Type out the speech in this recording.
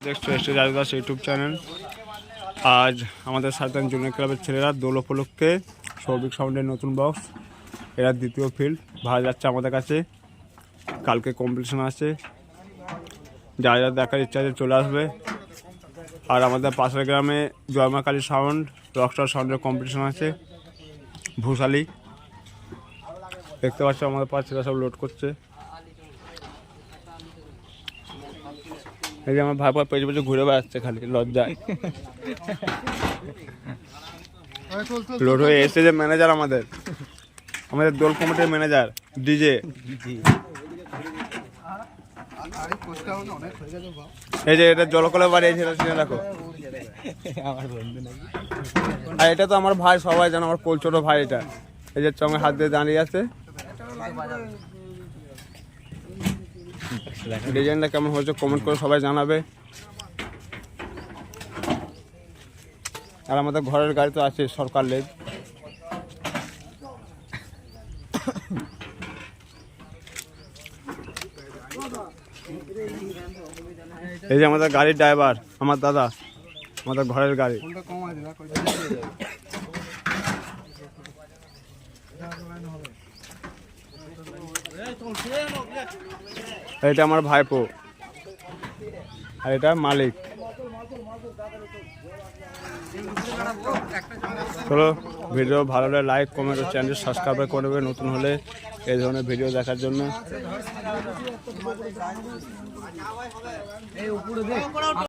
দেখছো ST Raju Das YouTube channel. আজ আমাদের সাধারণ জুনিয়র ক্লাবের ছেলেরা দোল উপলক্ষে সৌভিক সাউন্ডের নতুন বক্স, এরা দ্বিতীয় ফিল্ড ভাড়া যাচ্ছে আমাদের কাছে। কালকে কম্পিটিশন আছে, যারা যারা দেখার ইচ্ছা আছে চলে আসবে। আর আমাদের পাশের গ্রামে জয়মা কালী সাউন্ড, রকস্টার সাউন্ডের কম্পিটিশন আছে ভূষালি। দেখতে পাচ্ছ আমাদের পাশেরা সব লোড করছে। এই যে আমার ভাইপা পেছনে পেছনে ঘুরে বেড়াচ্ছে খালি লজ্জায়। লোড হয়ে এসে যে ম্যানেজার আমাদের দোল কমিটির ম্যানেজার ডিজে, এই যে এটা জলকলে বাড়ি আছে, এটা দেখো। আর এটা তো আমার ভাই, সবাই জানো আমার কোল ছোট ভাই। এটা এই যে চঙে হাত দিয়ে দাঁড়িয়ে আছে। ডিজাইনটা কেমন হয়েছে কমেন্ট করে সবাই জানাবে। আর আমাদের ঘরের গাড়ি তো আছে সরকার লেজ। এই যে আমাদের গাড়ির ড্রাইভার আমার দাদা, আমাদের ঘরের গাড়ি। এটা আমার ভাইপো, আর এটা মালিক। চলো, ভিডিও ভালো লাগলে লাইক কমেন্ট ও চ্যানেল সাবস্ক্রাইব করবে নতুন হলে এই ধরনের ভিডিও দেখার জন্য।